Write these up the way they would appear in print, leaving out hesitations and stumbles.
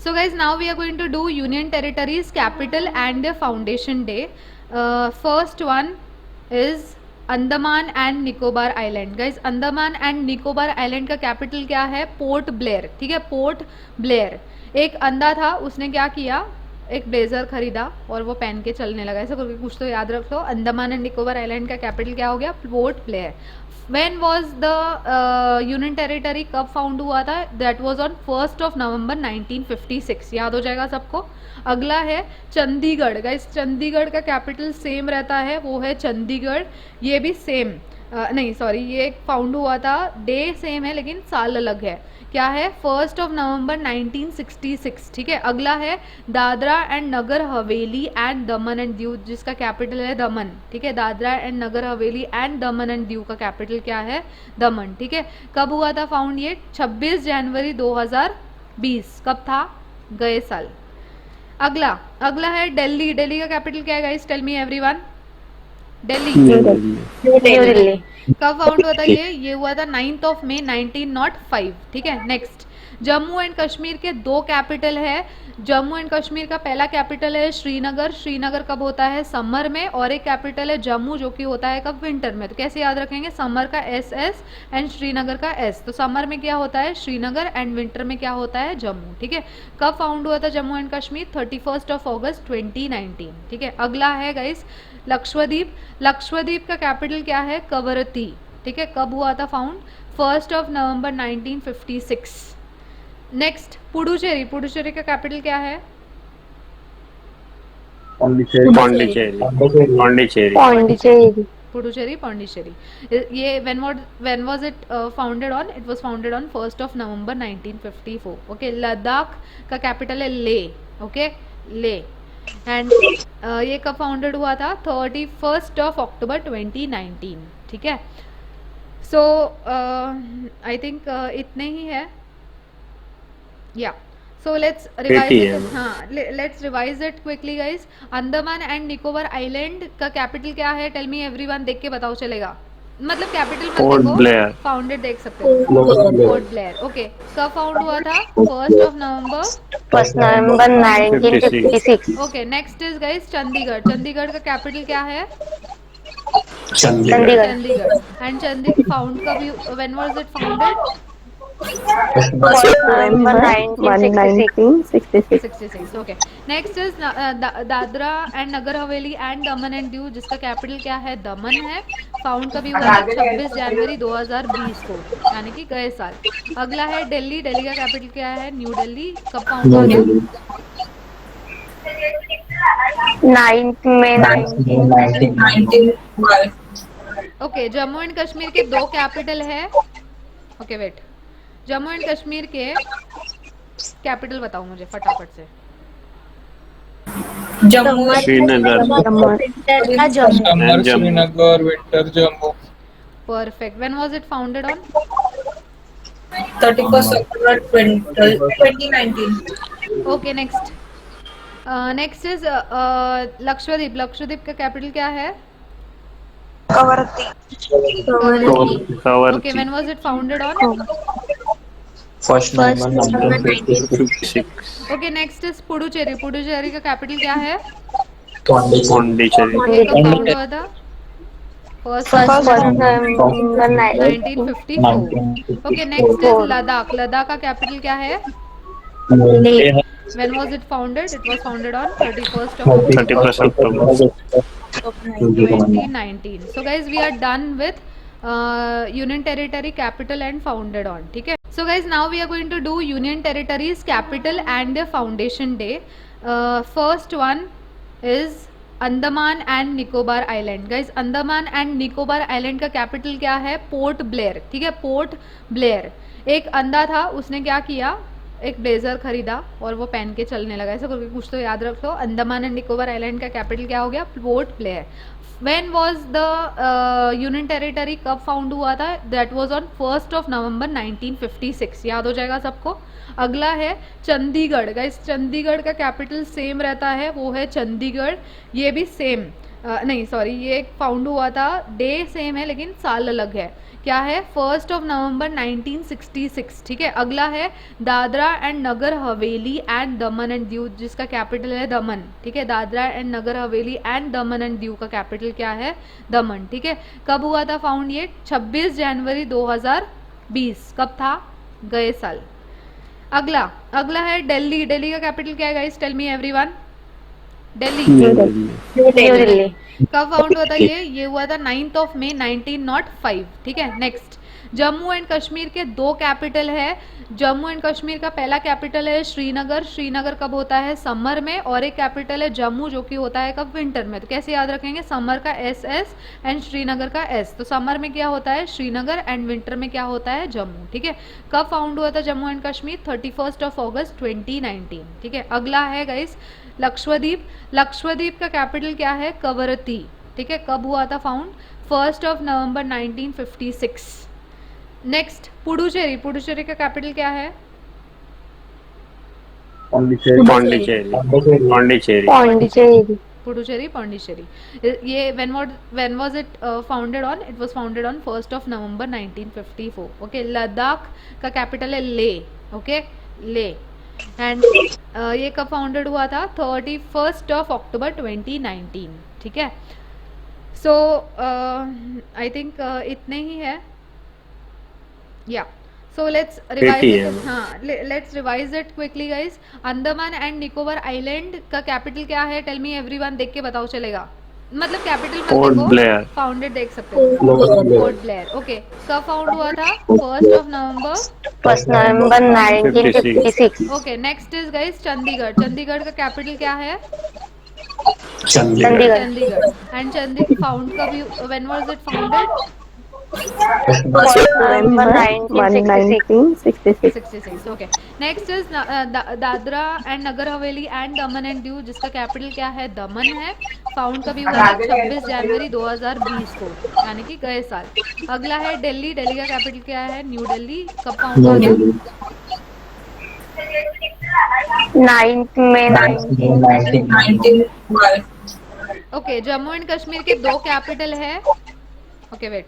So guys, now we are going to do Union Territories capital and their foundation day. First one is Andaman and Nicobar island. Guys Andaman and Nicobar island का capital क्या है? Port Blair. ठीक है, port Blair. एक अंधा था, उसने क्या किया? एक ब्लेजर खरीदा और वो पहन के चलने लगा. ऐसा करके कुछ तो याद रख लो. अंडमान एंड निकोबार आइलैंड का कैपिटल क्या हो गया? Port Blair. When was the union territory कब फाउंड हुआ था? दैट वाज ऑन 1 नवंबर 1956. याद हो जाएगा सबको. अगला है चंडीगढ़. गाइस चंडीगढ़ का कैपिटल सेम रहता है, वो है चंडीगढ़. ये भी सेम नहीं सॉरी, ये फाउंड हुआ था, डे सेम है लेकिन साल अलग है. क्या है? 1 नवंबर 1966. ठीक है. अगला है Dadra and Nagar Haveli and Daman and Diu, जिसका कैपिटल है दमन. ठीक है, Dadra and Nagar Haveli and Daman and Diu का कैपिटल क्या है? दमन. ठीक है. कब हुआ था फाउंड? ये 26 जनवरी 2020. कब था? गए साल. अगला है दिल्ली. दिल्ली का कैपिटल क्या है guys? Tell me everyone. Delhi. कब फाउंड हुआ था ये हुआ था 9 मई 1905. ठीक है. नेक्स्ट, जम्मू एंड कश्मीर के दो कैपिटल है. जम्मू एंड कश्मीर का पहला कैपिटल है श्रीनगर. श्रीनगर कब होता है? समर में. और एक कैपिटल है जम्मू, जो कि होता है कब? विंटर में. तो कैसे याद रखेंगे? समर का एस एंड श्रीनगर का एस. तो समर में क्या होता है? श्रीनगर. एंड विंटर में क्या होता है? जम्मू. ठीक है. कब फाउंड हुआ था जम्मू एंड कश्मीर? 31 अगस्त 2019. ठीक है. अगला है गाइस लक्षद्वीप. लक्षद्वीप का कैपिटल क्या है? कवरत्ती. ठीक है. कब हुआ था फाउंड? 1 नवंबर 1956. नेक्स्ट, पुडुचेरी. पुडुचेरी का कैपिटल क्या है? पुडुचेरी पौंडीचेरी. ये when was it founded on? It was founded on 1 November 1954. Okay. Ladakh का कैपिटल है ले. ओके, ले. एंड ये कब फाउंडेड हुआ था? 31 अक्टूबर 2019. ठीक है. सो आई थिंक इतने ही है. या सो लेट्स रिवाइज इट. हाँ, let's revise it quickly guys. Andaman and Nicobar island का कैपिटल क्या है? Tell me everyone. देख के बताओ चलेगा. मतलब कैपिटल मत देखो, फाउंडेड देख सकते हो. पोर्ट ब्लेयर. ओके. कब फाउंड हुआ था? 1 नवंबर 1956. Okay. Next is guys Chandigarh. Chandigarh का कैपिटल क्या है? चंडीगढ़. एंड चंडीगढ़ फाउंड कभी? When was it founded? 1966. Okay. Next is Dadra and Nagar Haveli and Daman and Diu, जिसका कैपिटल क्या है? दमन है. फाउंड कभी हुआ था? 26 जनवरी 2020 को, यानी कि गए साल. अगला है दिल्ली. दिल्ली का कैपिटल क्या है? न्यू दिल्ली. कब फाउंड हुआ था? 9 मई 1995. ओके. जम्मू एंड कश्मीर के दो कैपिटल है. Okay wait. Jammu and Kashmir के कैपिटल बताओ मुझे फटाफट से. Jammu, Srinagar, Srinagar, winter Jammu. Perfect. When was it founded on? 31 अक्टूबर 2019. Okay. Next is Lakshadweep. Lakshadweep का कैपिटल क्या है? Kavaratti. Okay. When was it founded on? 1 नवंबर 1956. Okay. Next is Puducherry. Puducherry का कैपिटल क्या है? पौंडीचेरी. कब फाउंड हुआ था? 1 नवंबर 1954. Okay. Next is Ladakh. Ladakh का कैपिटल क्या है? When was it founded? It was founded on 31st October 2019. So guys, we are done with Union Territory capital and founded on. ठीक है. So guys, now we are going to do Union Territories capital and their foundation day. First one is Andaman and Nicobar island. Guys Andaman and Nicobar island का capital क्या है? Port Blair. ठीक है, port Blair. एक अंधा था, उसने क्या किया? एक ब्लेजर खरीदा और वो पहन के चलने लगा. ऐसा करके कुछ तो याद रख लो. अंडमान एंड निकोबार आइलैंड का कैपिटल क्या हो गया? Port Blair. When was the union territory कब फाउंड हुआ था? दैट वाज ऑन 1 नवंबर 1956. याद हो जाएगा सबको. अगला है चंडीगढ़. गाइस चंडीगढ़ का कैपिटल सेम रहता है, वो है चंडीगढ़. ये भी सेम नहीं सॉरी, ये फाउंड हुआ था, डे सेम है लेकिन साल अलग है. क्या है 1 नवंबर 1966, ठीक है। अगला है Dadra and Nagar Haveli and Daman and Diu, जिसका कैपिटल है दमन, ठीक है। Dadra and Nagar Haveli and Daman and Diu का कैपिटल क्या है, दमन, ठीक है। कब हुआ था फाउंड ये, 26 जनवरी 2020, कब था, गए साल। अगला है दिल्ली। दिल्ली का कैपिटल क्या है guys, tell me everyone. Delhi New Delhi. कब फाउंड हुआ था ये हुआ था 9 मई 1905, ठीक है। नेक्स्ट, जम्मू एंड कश्मीर के 2 कैपिटल है। जम्मू एंड कश्मीर का पहला कैपिटल है श्रीनगर। श्रीनगर कब होता है, समर में। और एक कैपिटल है जम्मू, जो कि होता है कब, विंटर में। तो कैसे याद रखेंगे, समर का एस एंड श्रीनगर का एस। तो समर में क्या होता है, श्रीनगर, एंड विंटर में क्या होता है, जम्मू, ठीक है। कब फाउंड हुआ था जम्मू एंड कश्मीर, 31 अगस्त 2019, ठीक है। अगला है गाइस लक्षद्वीप। लक्षद्वीप का कैपिटल क्या है, कवरत्ती, ठीक है। कब हुआ था फाउंड, 1 नवंबर 1956। नेक्स्ट, पुडुचेरी। पुडुचेरी का कैपिटल क्या है, पौंडीचेरी। पुडुचेरी, पौंडीचेरी। ये when was it founded on, it was founded on 1 November 1954, okay. Ladakh का कैपिटल है ले, ओके, ले। एंड ये कब फाउंडेड हुआ था, 31 अक्टूबर 2019, ठीक है। सो आई थिंक इतने ही है, या सो लेट्स रिवाइज इट, हाँ let's revise it quickly guys. Andaman and Nicobar island का कैपिटल क्या है, टेल मी एवरीवन, देख के बताओ चलेगा, मतलब कैपिटल मत देखो, फाउंडेड देख सकते हो, पोर्ट ब्लेयर, ओके। कब फाउंड हुआ था, 1 नवंबर 1956। Okay. Next is guys Chandigarh. Chandigarh का कैपिटल क्या है, चंडीगढ़। चंडीगढ़। एंड चंडीगढ़ फाउंड कभी, व्हेन वाज इट फाउंडेड, 1 नवंबर 1966। 66, okay. Next is Dadra and Nagar Haveli and Daman and Diu, जिसका कैपिटल क्या है, दमन है। फाउंड कभी हुआ था, 26 जनवरी 2020 को, यानी कि गए साल। अगला है दिल्ली। दिल्ली का कैपिटल क्या है, न्यू दिल्ली। कब फाउंड हुआ था, 9 मई 1990। ओके। जम्मू एंड कश्मीर के 2 कैपिटल है, okay wait,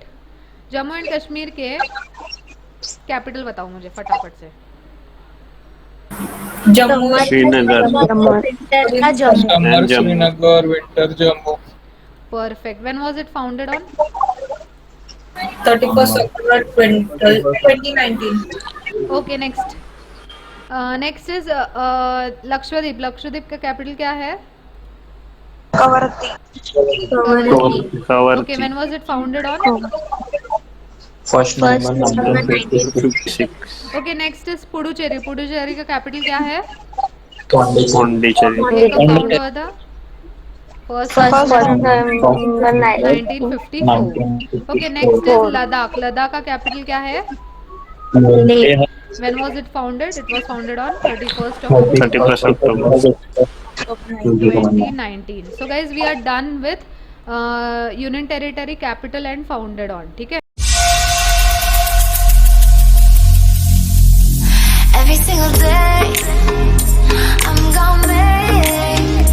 Jammu and Kashmir के कैपिटल बताओ मुझे फटाफट से। Jammu, Srinagar. Summer Srinagar, winter Jammu. Perfect. When was it founded on, 31 अक्टूबर 2019। Okay. Next is Lakshadweep. Lakshadweep का कैपिटल क्या है, Kavaratti. Okay. When was it founded on, 1 नवंबर 1956। Okay. Next is Puducherry. Puducherry का कैपिटल क्या है, पौंडीचेरी। ये कब फाउंड हुआ था, 1 नवंबर 1954, okay. Next is Ladakh. Ladakh का कैपिटल क्या है, when was it founded, it was founded on 31 October 2019। So guys, we are done with union territory, capital and founded on, ठीक है।